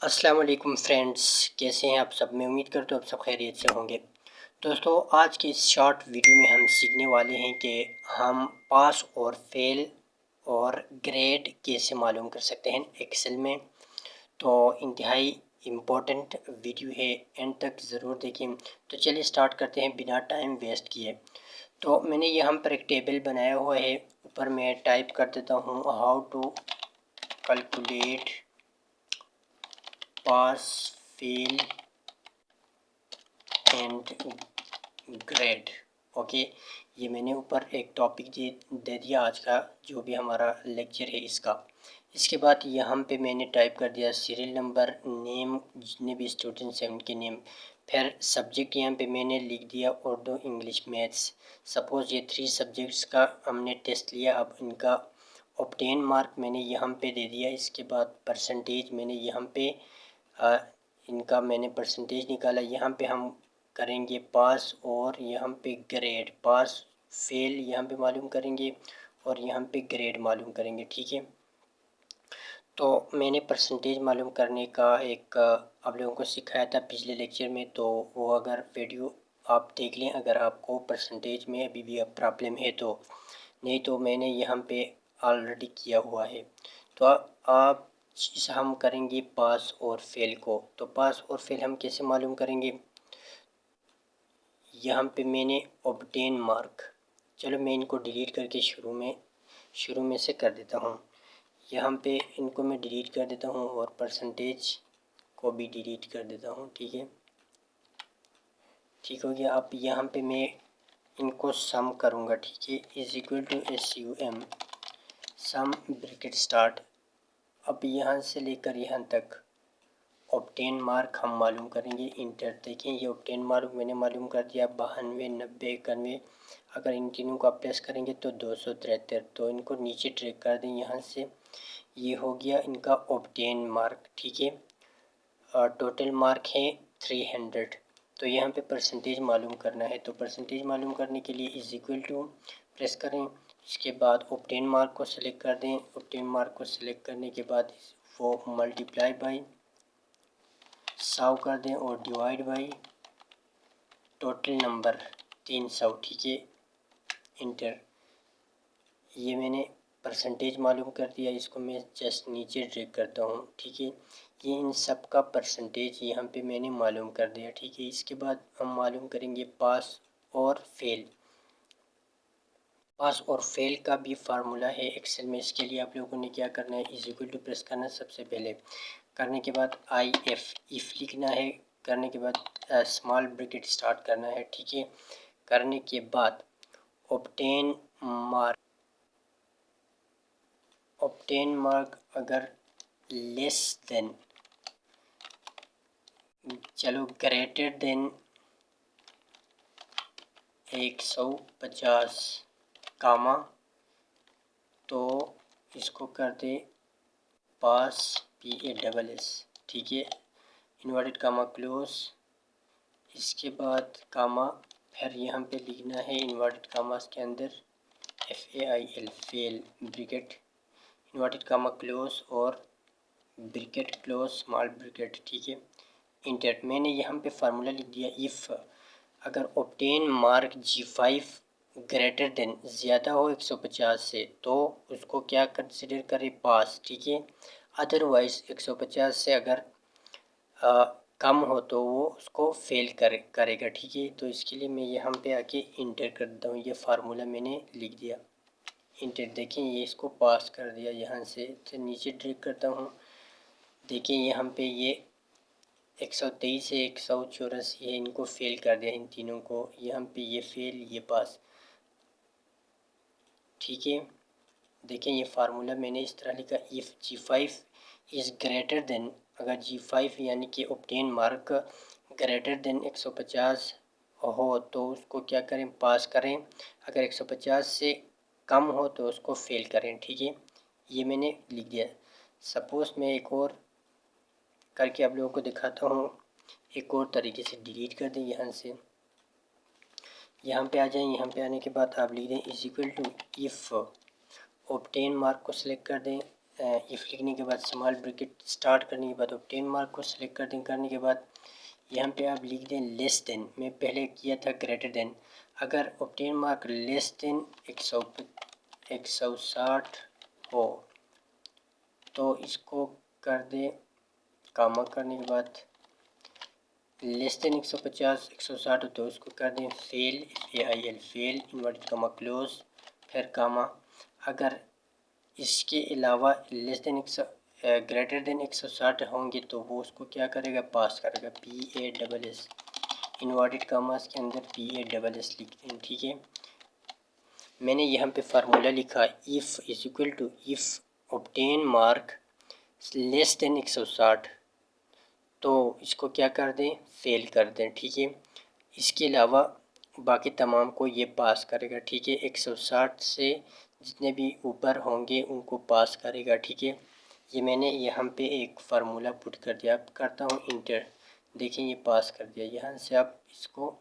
अस्सलाम वालेकुम फ्रेंड्स, कैसे हैं आप सब। मैं उम्मीद करता हूँ आप सब खैरियत से होंगे। दोस्तों, आज की इस शॉर्ट वीडियो में हम सीखने वाले हैं कि हम पास और फेल और ग्रेड कैसे मालूम कर सकते हैं एक्सेल में। तो इंतहाई इम्पोर्टेंट वीडियो है, एंड तक ज़रूर देखें। तो चलिए स्टार्ट करते हैं बिना टाइम वेस्ट किए। तो मैंने यहाँ पर एक टेबल बनाया हुआ है, ऊपर मैं टाइप कर देता हूँ how to calculate pass fail and grade. Okay, ये मैंने ऊपर एक टॉपिक दे दिया आज का, जो भी हमारा लेक्चर है इसका। इसके बाद यहाँ पे मैंने टाइप कर दिया सीरियल नंबर, नेम, जितने भी स्टूडेंट्स हैं उनके नेम। फिर सब्जेक्ट यहाँ पे मैंने लिख दिया उर्दू, इंग्लिश, मैथ्स। सपोज़ ये 3 सब्जेक्ट्स का हमने टेस्ट लिया, अब इनका ऑब्टेन मार्क मैंने यहाँ पे दे दिया। इसके बाद परसेंटेज मैंने यहाँ पे इनका मैंने परसेंटेज निकाला। यहाँ पे हम करेंगे पास, और यहाँ पे ग्रेड, पास फेल यहाँ पे मालूम करेंगे, और यहाँ पे ग्रेड मालूम करेंगे। ठीक है, तो मैंने परसेंटेज मालूम करने का एक आप लोगों को सिखाया था पिछले लेक्चर में, तो वो अगर वीडियो आप देख लें, अगर आपको परसेंटेज में अभी भी अब प्रॉब्लम है तो। नहीं तो मैंने यहाँ पे ऑलरेडी किया हुआ है। तो आप हम करेंगे पास और फेल को। तो पास और फेल हम कैसे मालूम करेंगे, यहाँ पे मैंने ऑब्टेन मार्क, चलो मैं इनको डिलीट करके शुरू में से कर देता हूँ। यहाँ पे इनको मैं डिलीट कर देता हूँ और परसेंटेज को भी डिलीट कर देता हूँ। ठीक है, ठीक हो गया। अब यहाँ पे मैं इनको सम करूँगा। ठीक है, is equal to SUM, sum bracket start. अब यहाँ से लेकर यहाँ तक ऑब्टेन मार्क हम मालूम करेंगे। इंटर देखें, ये ऑब्टेन मार्क मैंने मालूम कर दिया 92, 90, 91। अगर इन तीनों को आप प्लस करेंगे तो 273। तो इनको नीचे ट्रैक कर दें यहाँ से, ये हो गया इनका ऑब्टेन मार्क। ठीक है, और टोटल मार्क है 300। तो यहाँ पे परसेंटेज मालूम करना है। तो परसेंटेज मालूम करने के लिए इज इक्वल टू प्रेस करें। इसके बाद ऑब्टेन मार्क को सिलेक्ट कर दें। ऑब्टेन मार्क को सिलेक्ट करने के बाद वो मल्टीप्लाई बाई 100 कर दें और डिवाइड बाई टोटल नंबर 300। ठीक है, इंटर। ये मैंने परसेंटेज मालूम कर दिया, इसको मैं जस्ट नीचे ड्रैग करता हूँ। ठीक है, ये इन सब का परसेंटेज यहाँ पे मैंने मालूम कर दिया। ठीक है, इसके बाद हम मालूम करेंगे पास और फेल। पास और फेल का भी फार्मूला है एक्सेल में। इसके लिए आप लोगों ने क्या करना है, इज इक्वल टू प्रेस करना सबसे पहले। करने के बाद इफ लिखना है। करने के बाद स्मॉल ब्रैकेट स्टार्ट करना है। ठीक है, करने के बाद ऑब्टेन मार्क अगर लेस देन, चलो ग्रेटर देन 150 कामा, तो इसको कर दे पास PASS। ठीक है, इन्वर्टेड कामा क्लोज, इसके बाद कामा, फिर यहाँ पे लिखना है इन्वर्टेड कामास के अंदर FAIL, fail, bracket, inverted comma close और ब्रैकेट क्लोज, स्मॉल ब्रैकेट। ठीक है, इंटर। मैंने यहाँ पे फार्मूला लिख दिया, इफ़ अगर obtain mark G5 greater than, ज़्यादा हो 150 से, तो उसको क्या कंसिडर करें, पास। ठीक है, अदरवाइज़ 150 से अगर कम हो तो वो उसको फेल करेगा। ठीक है, तो इसके लिए मैं यहाँ पे आके इंटर कर देता हूँ। ये फार्मूला मैंने लिख दिया, इंटर। देखें, ये इसको पास कर दिया यहाँ से, तो नीचे ड्रैग करता हूँ। देखिए यहाँ पे ये 123 से 184 है, इनको फेल कर दिया, इन तीनों को। यहाँ पे ये फेल, ये पास। ठीक है, देखें ये फार्मूला मैंने इस तरह लिखा, if G5 is greater than, अगर G5 यानी कि ऑब्टेन मार्क ग्रेटर देन 150 हो तो उसको क्या करें, पास करें। अगर 150 से कम हो तो उसको फेल करें। ठीक है, ये मैंने लिख दिया। सपोज़ मैं एक और करके आप लोगों को दिखाता हूँ, एक और तरीके से। डिलीट कर दें यहाँ से, यहाँ पे आ जाएं। यहाँ पे आने के बाद आप लिख दें is equal to if obtain mark को सिलेक्ट कर दें, इफ़ लिखने के बाद स्मॉल ब्रैकेट स्टार्ट करने के बाद ऑब्टेन मार्क को सिलेक्ट कर दें। करने के बाद यहाँ पे आप लिख दें लेस देन, मैं पहले किया था ग्रेटर देन। अगर ऑब्टेन मार्क लेस देन 160 हो तो इसको कर दें कामा करने के बाद, लेस देन 150 160 हो तो उसको कर दें fail, FAIL fail, inverted comma close, फिर कामा। अगर इसके अलावा लेस देन ग्रेटर देन 160 होंगे तो वो उसको क्या करेगा, पास करेगा, PASS, इन्वर्टेड कामास के अंदर PASS लिखते हैं। ठीक है, मैंने यहाँ पे फार्मूला लिखा, if is equal to if obtain mark less than 160 तो इसको क्या कर दें, फेल कर दें। ठीक है, इसके अलावा बाकी तमाम को ये पास करेगा। ठीक है, 160 से जितने भी ऊपर होंगे उनको पास करेगा। ठीक है, ये मैंने यहाँ पे एक फार्मूला पुट कर दिया। अब करता हूँ इंटर, देखें ये पास कर दिया। यहाँ से आप इसको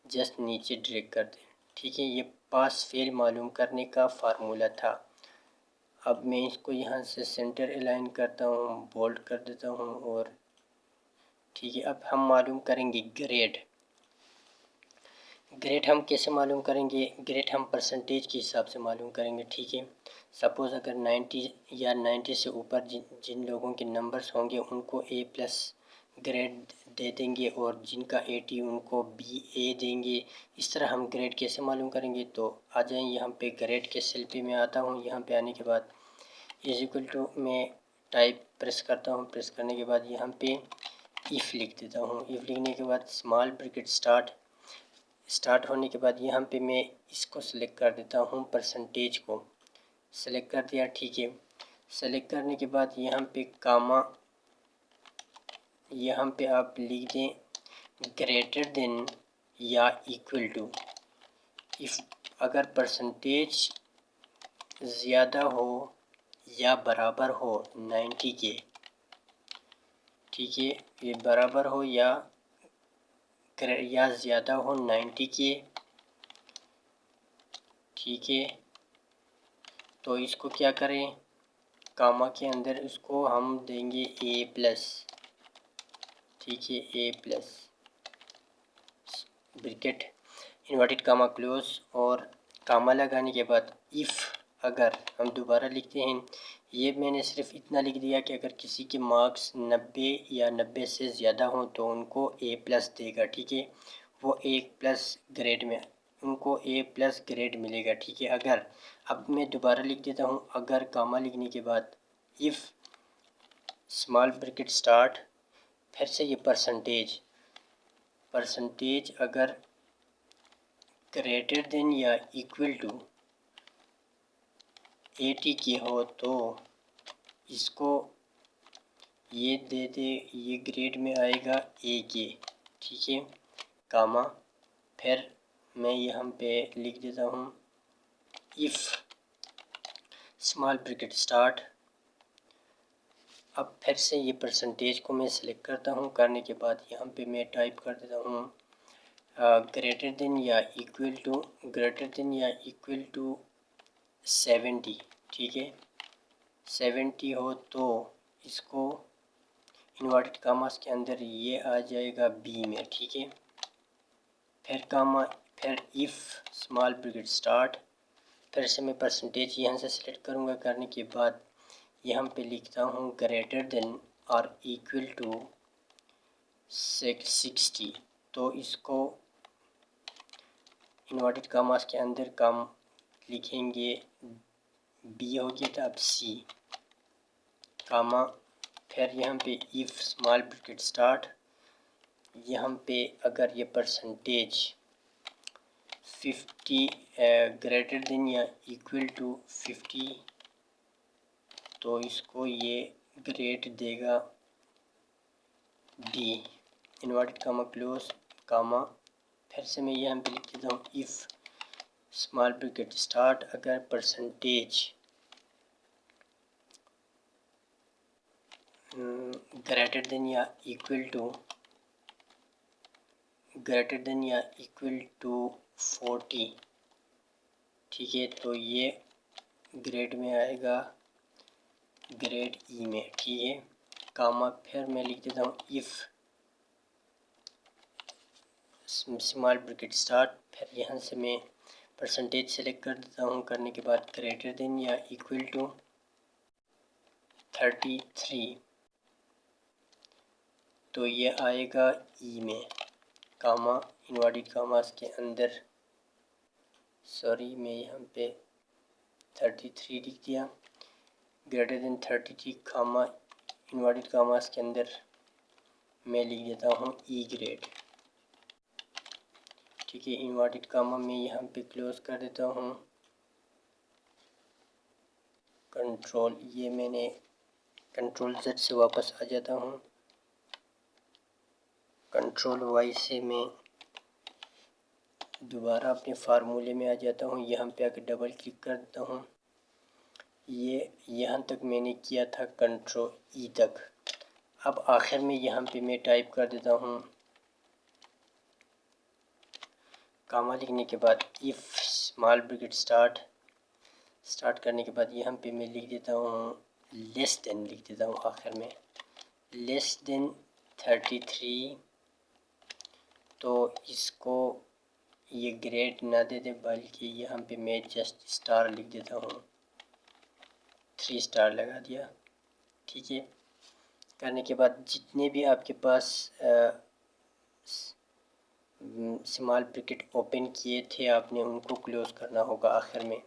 जस्ट नीचे ड्रैग कर दें। ठीक है, ये पास फेल मालूम करने का फार्मूला था। अब मैं इसको यहाँ से सेंटर अलाइन करता हूँ, बोल्ड कर देता हूँ और ठीक है, अब हम मालूम करेंगे ग्रेड। ग्रेड हम कैसे मालूम करेंगे, ग्रेड हम परसेंटेज के हिसाब से मालूम करेंगे। ठीक है, सपोज़ अगर 90 या 90 से ऊपर जिन लोगों के नंबर्स होंगे उनको A+ ग्रेड दे देंगे और जिनका 80 उनको BA देंगे। इस तरह हम ग्रेड कैसे मालूम करेंगे, तो आ जाएँ यहाँ पे ग्रेड के सेल पे मैं आता हूँ। यहाँ पे आने के बाद इज इक्वल टू मैं टाइप प्रेस करता हूँ। प्रेस करने के बाद यहाँ पे इफ़ लिख देता हूँ। इफ़ लिखने के बाद स्मॉल ब्रैकेट स्टार्ट होने के बाद यहाँ पे मैं इसको सिलेक्ट कर देता हूँ, परसेंटेज को सिलेक्ट कर दिया। ठीक है, सेलेक्ट करने के बाद यहाँ पे कामा, यहाँ पे आप लिख दें ग्रेटर देन या इक्वल टू। इफ़ अगर परसेंटेज ज़्यादा हो या बराबर हो 90 के, ठीक है, ये बराबर हो या ज़्यादा हो 90 के, ठीक है, तो इसको क्या करें, कामा के अंदर इसको हम देंगे A+, ठीक है, A+, bracket inverted comma close, और कामा लगाने के बाद इफ़ अगर हम दोबारा लिखते हैं, ये मैंने सिर्फ इतना लिख दिया कि अगर किसी के मार्क्स 90 या 90 से ज़्यादा हों तो उनको A+ देगा। ठीक है, वो A+ ग्रेड में उनको A+ ग्रेड मिलेगा। ठीक है, अगर अब मैं दोबारा लिख देता हूँ, अगर कामा लिखने के बाद इफ़ स्मॉल ब्रैकेट स्टार्ट, फिर से ये परसेंटेज अगर ग्रेटर देन या इक्वल टू 80 की हो तो इसको ये दे दे, ये ग्रेड में आएगा A के। ठीक है, कामा, फिर मैं यहाँ पे लिख देता हूँ इफ़ स्मॉल ब्रैकेट स्टार्ट। अब फिर से ये परसेंटेज को मैं सिलेक्ट करता हूँ। करने के बाद यहाँ पे मैं टाइप कर देता हूँ ग्रेटर देन या इक्वल टू 70। ठीक है, 70 हो तो इसको इन्वर्टेड कामास के अंदर ये आ जाएगा B में। ठीक है, फिर कामा, फिर इफ़ स्मॉल ब्रैकेट स्टार्ट, फिर से मैं परसेंटेज यहाँ से सिलेक्ट करूँगा। करने के बाद यहाँ पे लिखता हूँ ग्रेटर देन और इक्वल टू 60, तो इसको इन्वर्टेड कामास के अंदर काम लिखेंगे, B हो गया था, अब C, कामा, फिर यहाँ पे इफ़ स्मॉल ब्रैकेट स्टार्ट, यहाँ पे अगर ये परसेंटेज 50 ग्रेटर देन या इक्वल टू 50 तो इसको ये ग्रेड देगा D, इन्वर्टेड कामा क्लोज, कामा, फिर से मैं यहाँ पे लिख देता हूँ इफ़ स्मॉल ब्रैकेट स्टार्ट, अगर परसेंटेज ग्रेटर देन या इक्वल टू 40, ठीक है, तो ये ग्रेड में आएगा ग्रेड ई में, ठीक है, कामा, फिर मैं लिख देता हूँ इफ़ स्मॉल ब्रैकेट स्टार्ट, फिर यहाँ से मैं परसेंटेज सेलेक्ट कर देता हूँ। करने के बाद ग्रेटर देन या इक्वल टू 33, तो ये आएगा ई में, कामा इनवर्टेड कामास के अंदर, सॉरी मैं यहाँ पे 33 लिख दिया, ग्रेटर देन 33 कामा इनवर्टेड कामास के अंदर मैं लिख देता हूँ ई ग्रेड, ठीक है। इनवर्टेड कामा में यहाँ पे क्लोज कर देता हूँ, कंट्रोल, ये मैंने कंट्रोल Z से वापस आ जाता हूँ, कंट्रोल Y से मैं दोबारा अपने फार्मूले में आ जाता हूँ। यहाँ पे आकर डबल क्लिक कर देता हूँ। ये यहाँ तक मैंने किया था कंट्रोल ई तक। अब आखिर में यहाँ पे मैं टाइप कर देता हूँ, कामा लिखने के बाद इफ़ स्मॉल ब्रैकेट स्टार्ट करने के बाद यहाँ पे मैं लिख देता हूँ लेस देन, लिख देता हूँ आखिर में लेस देन 33, तो इसको ये ग्रेड ना दे दे, बल्कि यहाँ पे मैं जस्ट स्टार लिख देता हूँ, 3 स्टार लगा दिया, ठीक है। करने के बाद जितने भी आपके पास स्मॉल ब्रैकेट ओपन किए थे आपने उनको क्लोज़ करना होगा आखिर में।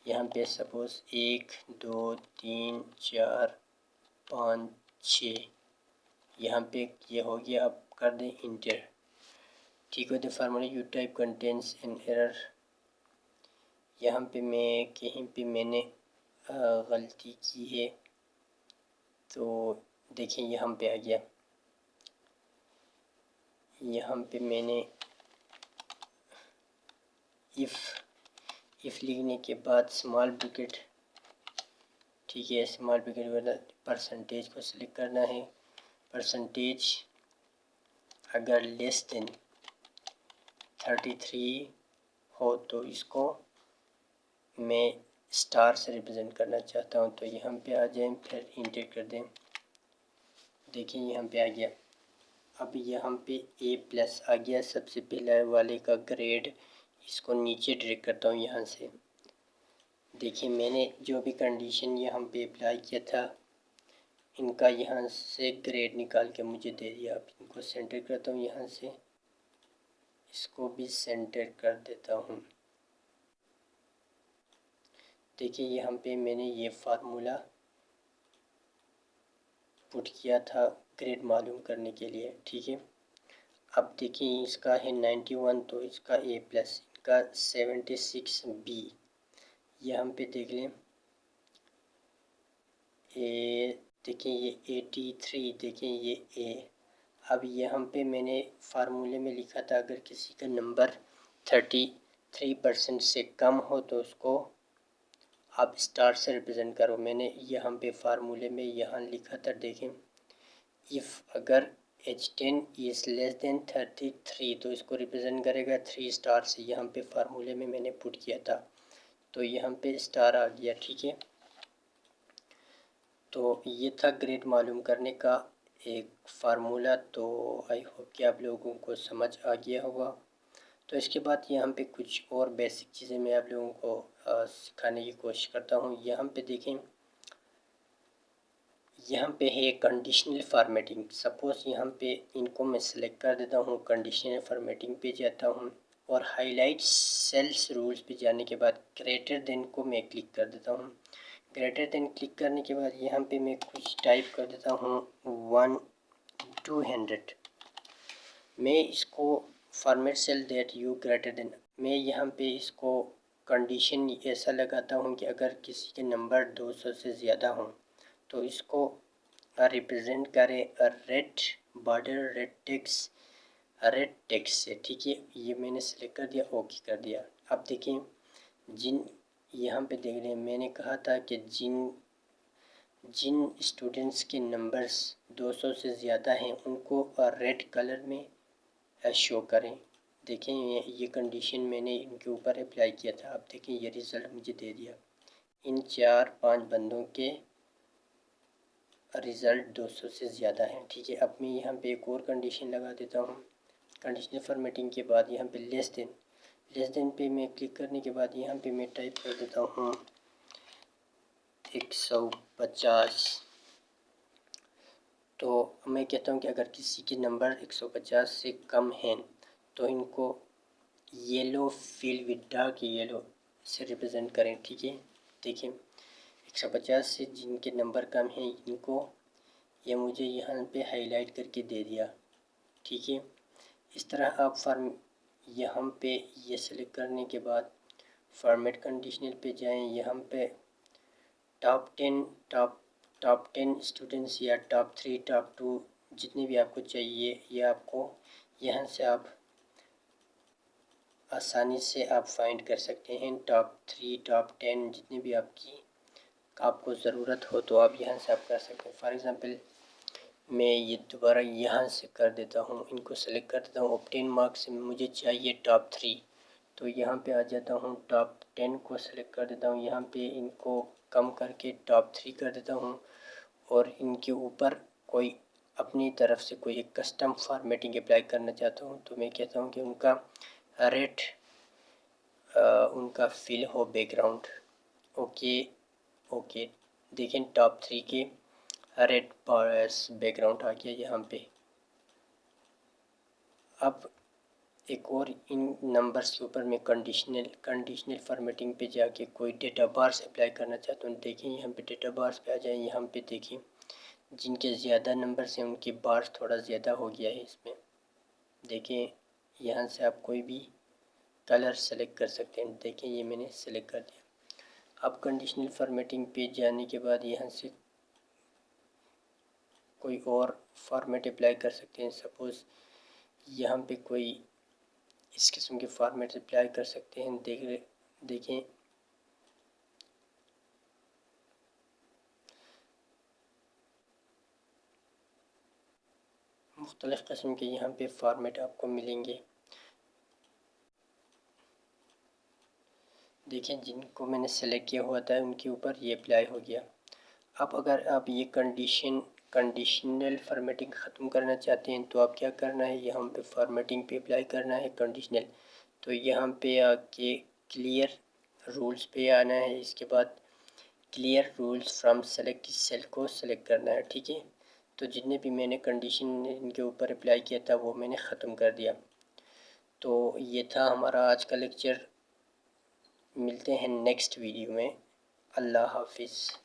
यहाँ पे सपोज़ 1 2 3 4 5 6 यहाँ पे ये हो गया। अब कर दें इंटर, ठीक है। The formula you type contains an error, यहाँ पे मैं कहीं पे मैंने गलती की है, तो देखें यहाँ पे आ गया। यहाँ पे मैंने इफ़ लिखने के बाद स्मॉल ब्रैकेट, ठीक है, स्मॉल ब्रैकेट वाला परसेंटेज को सिलेक्ट करना है। परसेंटेज अगर लेस देन 33 हो तो इसको मैं स्टार से रिप्रेजेंट करना चाहता हूँ, तो यहाँ पे आ जाएं, फिर इंटर कर दें। देखिए यहाँ पे आ गया। अब यहाँ पे ए प्लस आ गया, सबसे पहले वाले का ग्रेड। इसको नीचे ड्रैग करता हूँ यहाँ से। देखिए मैंने जो भी कंडीशन यहाँ पे अप्लाई किया था, इनका यहाँ से ग्रेड निकाल के मुझे दे दिया। अब इनको सेंटर करता हूँ, यहाँ से इसको भी सेंटर कर देता हूँ। देखिए यहाँ पे मैंने ये फार्मूला पुट किया था ग्रेड मालूम करने के लिए, ठीक है। अब देखिए इसका है 91, तो इसका ए प्लस, इनका 76 बी, यहाँ पे देख लें। ए देखिए ये 83, देखिए ये ए। अब यहाँ पे मैंने फार्मूले में लिखा था अगर किसी का नंबर 33% से कम हो तो उसको आप स्टार से रिप्रेजेंट करो। मैंने यहाँ पे फार्मूले में यहाँ लिखा था, देखें, इफ़ अगर H10 इज़ लेस देन 33 तो इसको रिप्रेजेंट करेगा 3 स्टार से। यहाँ पे फार्मूले में मैंने पुट किया था, तो यहाँ पे स्टार आ गया, ठीक है। तो ये था ग्रेड मालूम करने का एक फ़ार्मूला। तो आई होप कि आप लोगों को समझ आ गया होगा। तो इसके बाद यहाँ पे कुछ और बेसिक चीज़ें मैं आप लोगों को सिखाने की कोशिश करता हूँ। यहाँ पे देखें, यहाँ पे है कंडीशनल फॉर्मेटिंग। सपोज़ यहाँ पे इनको मैं सिलेक्ट कर देता हूँ, कंडीशनल फॉर्मेटिंग पे जाता हूँ और हाईलाइट सेल्स रूल्स पे जाने के बाद ग्रेटर देन को मैं क्लिक कर देता हूँ। ग्रेटर देन क्लिक करने के बाद यहाँ पे मैं कुछ टाइप कर देता हूँ 200। मैं इसको format cell that you greater than, मैं यहाँ पे इसको कंडीशन ऐसा लगाता हूँ कि अगर किसी के नंबर 200 से ज़्यादा हों तो इसको रिप्रेजेंट करें रेड बॉर्डर रेड टेक्स्ट से, ठीक है। ये मैंने सेलेक्ट कर दिया, ओके कर दिया। अब देखें जिन यहाँ पे देख रहे हैं, मैंने कहा था कि जिन स्टूडेंट्स के नंबर्स 200 से ज़्यादा हैं उनको रेड कलर में शो करें। देखें ये कंडीशन मैंने इनके ऊपर अप्लाई किया था। अब देखें ये रिज़ल्ट मुझे दे दिया। इन 4-5 बंदों के रिज़ल्ट 200 से ज़्यादा है। ठीक है, अब मैं यहाँ पे एक और कंडीशन लगा देता हूँ। कंडीशनल फॉर्मेटिंग के बाद यहाँ पे लेस देन पे मैं क्लिक करने के बाद यहाँ पे मैं टाइप कर देता हूँ 150। तो मैं कहता हूँ कि अगर किसी के नंबर 150 से कम हैं तो इनको yellow fill with dark yellow से रिप्रेजेंट करें। ठीक है, देखिए 150 से जिनके नंबर कम हैं इनको ये मुझे यहाँ पे हाईलाइट करके दे दिया। ठीक है, इस तरह आप यहाँ पे ये सेलेक्ट करने के बाद फॉर्मेट कंडीशनल पे जाएं। यहाँ पे टॉप 10 स्टूडेंट्स या टॉप 3 टॉप 2 जितने भी आपको चाहिए ये आपको यहाँ से आप आसानी से आप फाइंड कर सकते हैं। टॉप 3 टॉप 10 जितनी भी आपको ज़रूरत हो तो आप यहाँ से आप कर सकते हैं। फॉर एग्ज़ाम्पल मैं ये दोबारा यहाँ से कर देता हूँ, इनको सेलेक्ट कर देता हूँ। ऑब्टेन मार्क्स में मुझे चाहिए टॉप 3, तो यहाँ पे आ जाता हूँ। टॉप 10 को सेलेक्ट कर देता हूँ, यहाँ पे इनको कम करके टॉप 3 कर देता हूँ और इनके ऊपर कोई अपनी तरफ से कोई एक कस्टम फॉर्मेटिंग अप्लाई करना चाहता हूँ। तो मैं कहता हूँ कि उनका रेड उनका फिल हो बैकग्राउंड। ओके देखें टॉप 3 के रेड बैकग्राउंड आ गया यहाँ पे। अब एक और इन नंबर्स के ऊपर मैं कंडीशनल फॉर्मेटिंग पे जाके कोई डेटा बार्स अप्लाई करना चाहता हूँ। देखें यहाँ पे डेटा बार्स पे आ जाए। यहाँ पे देखें जिनके ज़्यादा नंबर्स हैं उनके बार्स थोड़ा ज़्यादा हो गया है इसमें। देखें यहाँ से आप कोई भी कलर सेलेक्ट कर सकते हैं। देखें ये मैंने सेलेक्ट कर दिया। अब कंडीशनल फॉर्मेटिंग पे जाने के बाद यहाँ से कोई और फॉर्मेट अप्लाई कर सकते हैं। सपोज़ यहाँ पे कोई इस किस्म के फॉर्मेट अप्लाई कर सकते हैं। देखें मुख्तलिफ़ किस्म के यहाँ पे फॉर्मेट आपको मिलेंगे। देखें जिनको मैंने सेलेक्ट किया हुआ था उनके ऊपर ये अप्लाई हो गया। अब अगर आप ये कंडीशनल फॉर्मेटिंग ख़त्म करना चाहते हैं तो आप क्या करना है, यहाँ पे फॉर्मेटिंग पे अप्लाई करना है कंडीशनल। तो यहाँ पे आके क्लियर रूल्स पे आना है। इसके बाद clear rules from select cell को सेलेक्ट करना है। ठीक है, तो जितने भी मैंने कंडीशन इनके ऊपर अप्लाई किया था वो मैंने ख़त्म कर दिया। तो ये था हमारा आज का लेक्चर। मिलते हैं नेक्स्ट वीडियो में। अल्लाह हाफिज़।